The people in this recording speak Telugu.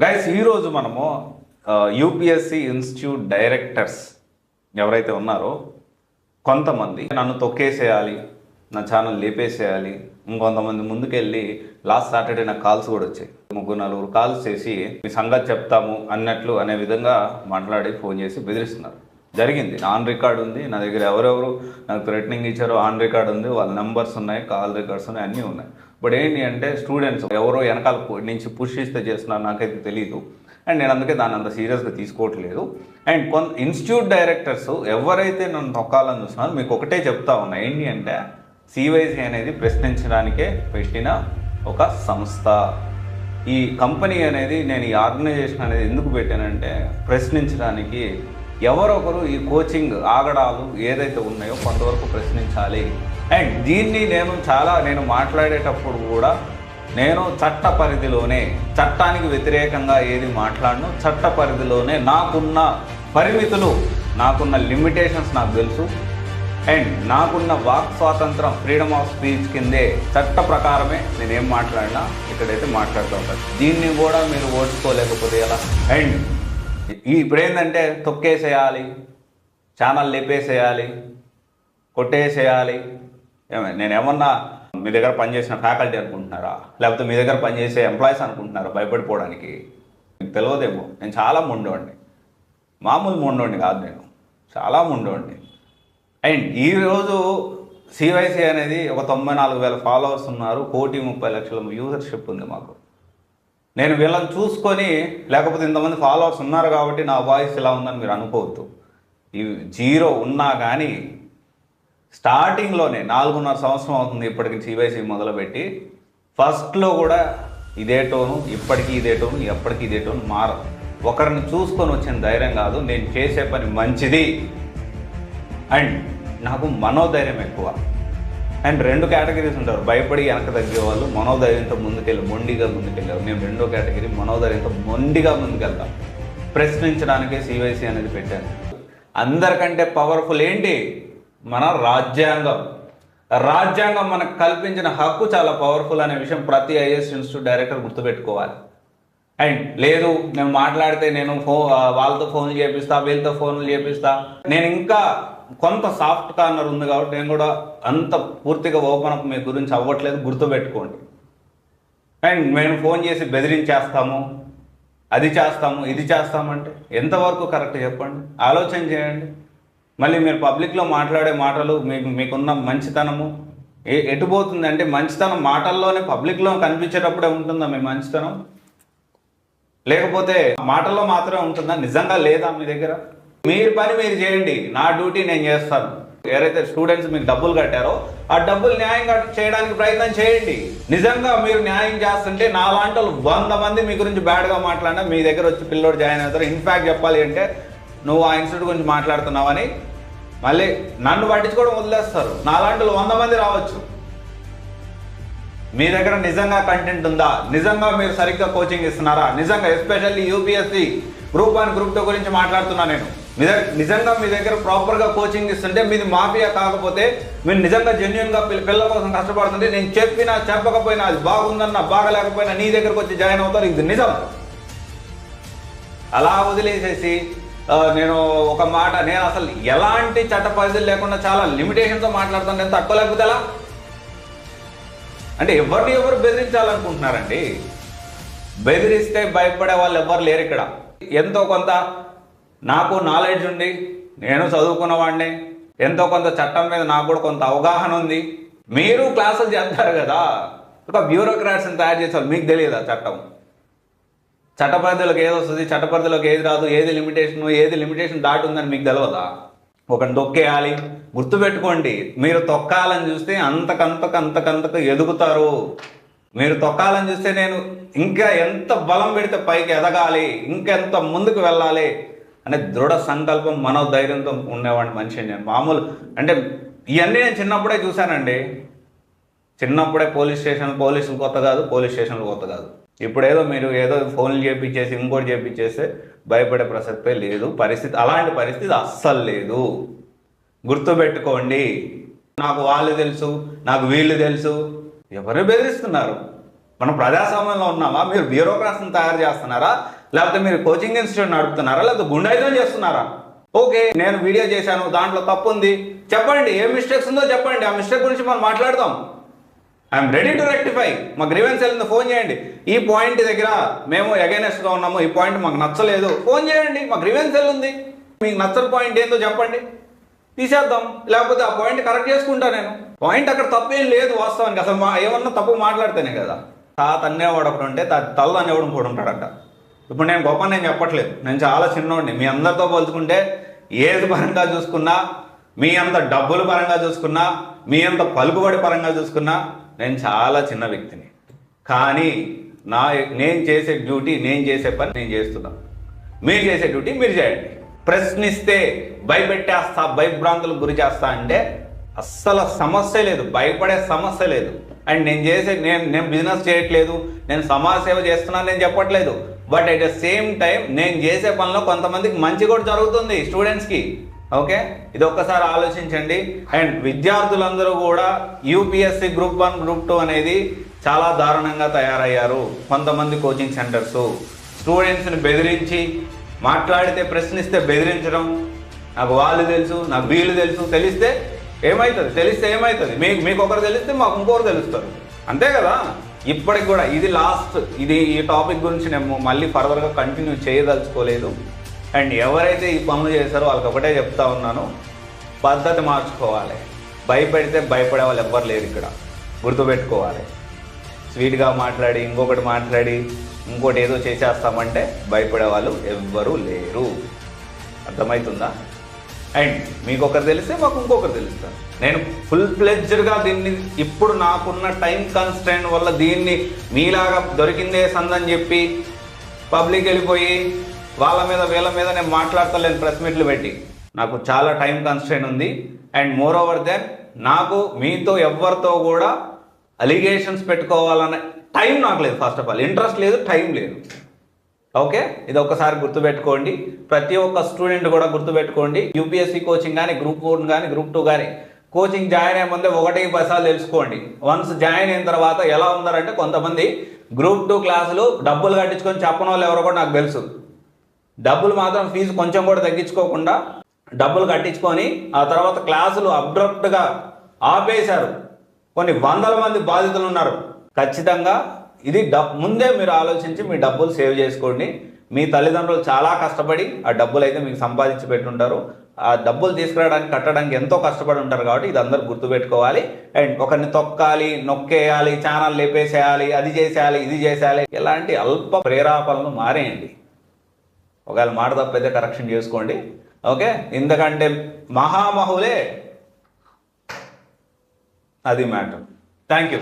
గైస్ ఈరోజు మనము యూపీఎస్సి ఇన్స్టిట్యూట్ డైరెక్టర్స్ ఎవరైతే ఉన్నారో కొంతమంది నన్ను తొక్కేసేయాలి, నా ఛానల్ లేపేసేయాలి, ఇంకొంతమంది ముందుకెళ్ళి లాస్ట్ సాటర్డే నాకు కాల్స్ కూడా వచ్చాయి. 3-4 కాల్స్ చేసి మీ సంగతి చెప్తాము అన్నట్లు అనే విధంగా మాట్లాడి ఫోన్ చేసి బెదిరిస్తున్నారు. జరిగింది, ఆన్ రికార్డ్ ఉంది నా దగ్గర. ఎవరెవరు నాకు థ్రెటనింగ్ ఇచ్చారో ఆన్ రికార్డ్ ఉంది, వాళ్ళ నెంబర్స్ ఉన్నాయి, కాల్ రికార్డ్స్ ఉన్నాయి, అన్నీ ఉన్నాయి. బట్ ఏంటి అంటే స్టూడెంట్స్ ఎవరో వెనకాల నుంచి పుష్ ఇస్తే చేస్తున్నారు, నాకైతే తెలియదు. అండ్ నేను అందుకే దాన్ని అంత సీరియస్గా తీసుకోవట్లేదు. అండ్ ఇన్స్టిట్యూట్ డైరెక్టర్స్ ఎవరైతే నన్ను తొక్కాలని చూస్తున్నారో మీకు ఒకటే చెప్తా ఉన్నా, ఏంటి అంటే సివైసి అనేది ప్రశ్నించడానికే పెట్టిన ఒక సంస్థ. ఈ కంపెనీ అనేది, నేను ఈ ఆర్గనైజేషన్ అనేది ఎందుకు పెట్టానంటే ప్రశ్నించడానికి. ఎవరొకరు ఈ కోచింగ్ ఆగడాలు ఏదైతే ఉన్నాయో కొంతవరకు ప్రశ్నించాలి. అండ్ దీన్ని నేను మాట్లాడేటప్పుడు కూడా నేను చట్ట పరిధిలోనే, చట్టానికి వ్యతిరేకంగా ఏది మాట్లాడను, చట్ట పరిధిలోనే నాకున్న పరిమితులు, నాకున్న లిమిటేషన్స్ నాకు తెలుసు. అండ్ నాకున్న వాక్ స్వాతంత్రం, ఫ్రీడమ్ ఆఫ్ స్పీచ్ కిందే చట్ట ప్రకారమే నేనేం మాట్లాడినా ఇక్కడైతే మాట్లాడుతూ ఉంటాను. దీన్ని కూడా మీరు ఓడ్చుకోలేకపోతే ఎలా? అండ్ ఇప్పుడు ఏంటంటే తొక్కేసేయాలి, ఛానల్ లేపేసేయాలి, కొట్టేసేయాలి. నేనేమన్నా మీ దగ్గర పనిచేసిన ఫ్యాకల్టీ అనుకుంటున్నారా, లేకపోతే మీ దగ్గర పనిచేసే ఎంప్లాయీస్ అనుకుంటున్నారా భయపడిపోవడానికి? మీకు తెలియదేమో, నేను చాలా మొండోండి, మామూలు మొండోండి కాదు, నేను చాలా మొండోండి. అండ్ ఈరోజు సివైసి అనేది ఒక 94,000 ఫాలోవర్స్ ఉన్నారు, 1,30,00,000 యూజర్షిప్ ఉంది మాకు. నేను వీళ్ళని చూసుకొని, లేకపోతే ఇంతమంది ఫాలోవర్స్ ఉన్నారు కాబట్టి నా వాయిస్ ఇలా ఉందని మీరు అనుకోవద్దు. ఇవి 0 ఉన్నా కానీ స్టార్టింగ్లోనే 4.5 సంవత్సరం అవుతుంది ఇప్పటికి సివైసి మొదలుపెట్టి. ఫస్ట్లో కూడా ఇదే టోను, ఇప్పటికీ ఇదే టోను, ఎప్పటికీ ఇదే టోను మారదు. ఒకరిని చూసుకొని వచ్చిన ధైర్యం కాదు, నేను చేసే పని మంచిది అండ్ నాకు మనోధైర్యం ఎక్కువ. అండ్ 2 కేటగిరీస్ ఉంటారు, భయపడి వెనక తగ్గేవాళ్ళు, మనోధైర్యంతో ముందుకెళ్ళి మొండిగా ముందుకెళ్ళారు. మేము 2వ కేటగిరీ, మనోధైర్యంతో మొండిగా ముందుకెళ్తాం. ప్రశ్నించడానికే సివైసి అనేది పెట్టాను. అందరికంటే పవర్ఫుల్ ఏంటి? మన రాజ్యాంగం. రాజ్యాంగం మనకు కల్పించిన హక్కు చాలా పవర్ఫుల్ అనే విషయం ప్రతి ఐఏఎస్ ఇన్స్టిట్యూట్ డైరెక్టర్ గుర్తుపెట్టుకోవాలి. అండ్ లేదు నేను మాట్లాడితే నేను వాళ్ళతో ఫోన్లు చేపిస్తా, వీళ్ళతో ఫోన్లు చేపిస్తా, నేను ఇంకా కొంత సాఫ్ట్ కార్నర్ ఉంది కాబట్టి నేను కూడా అంత పూర్తిగా ఓపెన్ అప్ మీ గురించి అవ్వట్లేదు, గుర్తుపెట్టుకోండి. అండ్ మేము ఫోన్ చేసి బెదిరించేస్తాము, అది చేస్తాము, ఇది చేస్తామంటే ఎంతవరకు కరెక్ట్ చెప్పండి, ఆలోచన చేయండి. మళ్ళీ మీరు పబ్లిక్లో మాట్లాడే మాటలు, మీకున్న మంచితనము ఎటుపోతుంది అంటే, మంచితనం మాటల్లోనే పబ్లిక్లో కనిపించేటప్పుడే ఉంటుందా మీ మంచితనం? లేకపోతే మాటల్లో మాత్రమే ఉంటుందా? నిజంగా లేదా మీ దగ్గర? మీరు పని మీరు చేయండి, నా డ్యూటీ నేను చేస్తాను. ఎవరైతే స్టూడెంట్స్ మీకు డబ్బులు కట్టారో ఆ డబ్బులు న్యాయంగా చేయడానికి ప్రయత్నం చేయండి. నిజంగా మీరు న్యాయం చేస్తుంటే నాలాంటి వాళ్ళు 100 మంది మీ గురించి బ్యాడ్గా మాట్లాడినా మీ దగ్గర వచ్చి పిల్లోడు జాయిన్ అవుతారు. ఇన్ఫ్యాక్ట్ చెప్పాలి అంటే నువ్వు ఆ ఇన్స్టిట్యూట్ గురించి మాట్లాడుతున్నావని మళ్ళీ నన్ను పట్టించుకోవడం వదిలేస్తారు. నాలాంటి 100 మంది రావచ్చు. మీ దగ్గర నిజంగా కంటెంట్ ఉందా? నిజంగా మీరు సరిగ్గా కోచింగ్ ఇస్తున్నారా? నిజంగా ఎస్పెషల్లీ యూపీఎస్సి గ్రూప్ 1 గ్రూప్ 2 గురించి మాట్లాడుతున్నా నేను. నిజంగా మీ దగ్గర ప్రాపర్గా కోచింగ్ ఇస్తుంటే, మీది మాఫియా కాకపోతే, మీరు నిజంగా జెన్యున్గా పిల్లల కోసం కష్టపడుతుంటే, నేను చెప్పినా చెప్పకపోయినా, అది బాగుందన్నా బాగలేకపోయినా నీ దగ్గరకు వచ్చి జాయిన్ అవుతారు. ఇది నిజం. అలా వదిలేసేసి నేను ఒక మాట, నేను అసలు ఎలాంటి చట్ట పరిధులు లేకుండా చాలా లిమిటేషన్తో మాట్లాడుతాను, నేను తట్టుకోలేకపోతే ఎలా? అంటే ఎవరు బెదిరించాలనుకుంటున్నారండి? బెదిరిస్తే భయపడే వాళ్ళు ఎవరు లేరు ఇక్కడ. ఎంతో కొంత నాకు నాలెడ్జ్ ఉంది, నేను చదువుకున్న వాడిని, ఎంతో కొంత చట్టం మీద నాకు కూడా కొంత అవగాహన ఉంది. మీరు క్లాసులు చేస్తారు కదా, ఒక బ్యూరోక్రాట్స్ని తయారు చేస్తారు. మీకు తెలియదా చట్టం? చట్ట పరిధిలోకి ఏది వస్తుంది, చట్ట పరిధిలోకి ఏది రాదు, ఏది లిమిటేషన్ దాటి ఉందని మీకు తెలియదా? ఒకరిని తొక్కేయాలి. గుర్తుపెట్టుకోండి, మీరు తొక్కాలని చూస్తే అంతకంతకు ఎదుగుతారు. మీరు తొక్కాలని చూస్తే నేను ఇంకా ఎంత బలం పెడితే పైకి ఎదగాలి, ఇంకెంత ముందుకు వెళ్ళాలి అనే దృఢ సంకల్పం, మనోధైర్యంతో ఉండేవాడిని మనిషి నేను. మామూలు అంటే ఇవన్నీ నేను చిన్నప్పుడే చూశానండి. చిన్నప్పుడే పోలీసులు కొత్త కాదు, పోలీస్ స్టేషన్లు కొత్త కాదు. ఇప్పుడేదో మీరు ఏదో ఫోన్లు చేపించేసి ఇంకోటి చేపించేస్తే భయపడే ప్రసక్తే లేదు. అలాంటి పరిస్థితి అస్సలు లేదు. గుర్తుపెట్టుకోండి. నాకు వాళ్ళు తెలుసు, నాకు వీళ్ళు తెలుసు. ఎవరు బెదిరిస్తున్నారు? మనం ప్రజాస్వామ్యంలో ఉన్నామా? మీరు బ్యూరోక్రాట్స్ని తయారు చేస్తున్నారా, లేకపోతే మీరు కోచింగ్ ఇన్స్టిట్యూట్ నడుపుతున్నారా, లేకపోతే గుండాయిజం చేస్తున్నారా? ఓకే, నేను వీడియో చేశాను, దాంట్లో తప్పు ఉంది, చెప్పండి. ఏ మిస్టేక్స్ ఉందో చెప్పండి, ఆ మిస్టేక్ గురించి మనం మాట్లాడదాం. I'm ready to rectify. మా గ్రీవెన్స్ వెళ్ళింది, ఫోన్ చేయండి. ఈ పాయింట్ దగ్గర మేము అగైనెస్ట్గా ఉన్నాము, ఈ పాయింట్ మాకు నచ్చలేదు, ఫోన్ చేయండి. మా గ్రీవెన్స్ వెళ్ళింది, మీకు నచ్చని పాయింట్ ఏందో చెప్పండి, తీసేద్దాం. లేకపోతే ఆ పాయింట్ కరెక్ట్ చేసుకుంటా నేను. పాయింట్ అక్కడ తప్పేం లేదు వాస్తవానికి. అసలు ఏమన్నా తప్పు మాట్లాడితేనే కదా. తాత అనేవాడు ఒకడు ఉంటే తల్ల అనేవాడు ఇంకోటి ఉంటాడంట. ఇప్పుడు నేను గొప్ప నేను చెప్పట్లేదు, నేను చాలా చిన్నోడిని. మీ అందరితో పోల్చుకుంటే ఏజ్ పరంగా చూసుకున్నా, మీ అంత డబ్బుల పరంగా చూసుకున్నా, మీ అంత పలుకుబడి పరంగా చూసుకున్నా నేను చాలా చిన్న వ్యక్తిని. కానీ నేను చేసే డ్యూటీ, నేను చేసే పని నేను చేస్తున్నా. మీరు చేసే డ్యూటీ మీరు చేయండి. ప్రశ్నిస్తే భయపెట్టేస్తా, భయభ్రాంతులకు గురి చేస్తా అంటే అస్సలు సమస్య లేదు, భయపడే సమస్య లేదు. అండ్ నేను బిజినెస్ చేయట్లేదు, నేను సమాజ సేవ చేస్తున్నాను నేను చెప్పట్లేదు. But at the same time నేను చేసే పనిలో కొంతమందికి మంచి కూడా జరుగుతుంది, స్టూడెంట్స్కి. ఓకే, ఇది ఒక్కసారి ఆలోచించండి. అండ్ విద్యార్థులందరూ కూడా యూపీఎస్సీ గ్రూప్ 1 గ్రూప్ 2 అనేది చాలా దారుణంగా తయారయ్యారు. కొంతమంది కోచింగ్ సెంటర్స్ స్టూడెంట్స్ని బెదిరించి, మాట్లాడితే ప్రశ్నిస్తే బెదిరించడం. నాకు వాళ్ళు తెలుసు, నాకు వీళ్ళు తెలుసు, తెలిస్తే ఏమవుతుంది, మీకు ఒకరు తెలిస్తే మాకు ఇంకొకరు తెలుస్తారు, అంతే కదా. ఇప్పటికి కూడా ఇది లాస్ట్. ఈ టాపిక్ గురించి నేను మళ్ళీ ఫర్దర్గా కంటిన్యూ చేయదలుచుకోలేదు. అండ్ ఎవరైతే ఈ పనులు చేశారో వాళ్ళకి ఒకటే చెప్తా ఉన్నాను, పద్ధతి మార్చుకోవాలి. భయపెడితే భయపడే వాళ్ళు ఎవ్వరు లేరు ఇక్కడ, గుర్తుపెట్టుకోవాలి. స్వీట్గా మాట్లాడి, ఇంకొకటి మాట్లాడి, ఇంకోటి ఏదో చేసేస్తామంటే భయపడే వాళ్ళు ఎవ్వరూ లేరు. అర్థమవుతుందా? అండ్ మీకు ఒకరు తెలిస్తే మాకు ఇంకొకరు తెలుస్తారు. నేను ఫుల్ ఫ్లెడ్జ్డ్గా దీన్ని ఇప్పుడు నాకున్న టైం కన్స్ట్రెయిన్ వల్ల దీన్ని మీలాగా దొరికిందే సందని చెప్పి పబ్లిక్ వెళ్ళిపోయి వాళ్ళ మీద వీళ్ళ మీద నేను మాట్లాడతలేను ప్రెస్ మీట్లు పెట్టి. నాకు చాలా టైం కన్స్ట్రెయిన్ ఉంది. అండ్ మోర్ ఓవర్ దెన్ నాకు మీతో ఎవరితో కూడా అలిగేషన్స్ పెట్టుకోవాలనే టైం నాకు లేదు. ఫస్ట్ ఆఫ్ ఆల్ ఇంట్రెస్ట్ లేదు, టైం లేదు. ఓకే, ఇది ఒక్కసారి గుర్తుపెట్టుకోండి. ప్రతి ఒక్క స్టూడెంట్ కూడా గుర్తుపెట్టుకోండి. యూపీఎస్సీ కోచింగ్ కానీ, గ్రూప్ 1 కానీ, గ్రూప్ 2 కానీ కోచింగ్ జాయిన్ అయ్యే ముందే 1-10 తెలుసుకోండి. వన్స్ జాయిన్ అయిన తర్వాత ఎలా ఉన్నారంటే, కొంతమంది గ్రూప్ 2 క్లాసులు డబ్బులు కట్టించుకొని చెప్పని వాళ్ళు ఎవరో కూడా నాకు తెలుసు. డబ్బులు మాత్రం ఫీజు కొంచెం కూడా తగ్గించుకోకుండా డబ్బులు కట్టించుకొని ఆ తర్వాత క్లాసులు అబ్రప్ట్గా ఆపేశారు. కొన్ని వందల మంది బాధితులు ఉన్నారు. ఖచ్చితంగా ఇది ముందే మీరు ఆలోచించి మీ డబ్బులు సేవ్ చేసుకోండి. మీ తల్లిదండ్రులు చాలా కష్టపడి ఆ డబ్బులు అయితే మీకు సంపాదించి పెట్టుంటారు. ఆ డబ్బులు తీసుకురావడానికి, కట్టడానికి ఎంతో కష్టపడి ఉంటారు. కాబట్టి ఇది అందరూ గుర్తుపెట్టుకోవాలి. అండ్ ఒకరిని తొక్కాలి, నొక్కేయాలి, ఛానల్ లేపేసేయాలి, అది చేసేయాలి, ఇది చేసేయాలి, ఇలాంటి అల్ప ప్రేరాపలను మారేయండి. ఒకవేళ మాట తప్పైతే కరెక్షన్ చేసుకోండి. ఓకే, ఎందుకంటే మహామహులే అది మ్యాటర్. Thank you.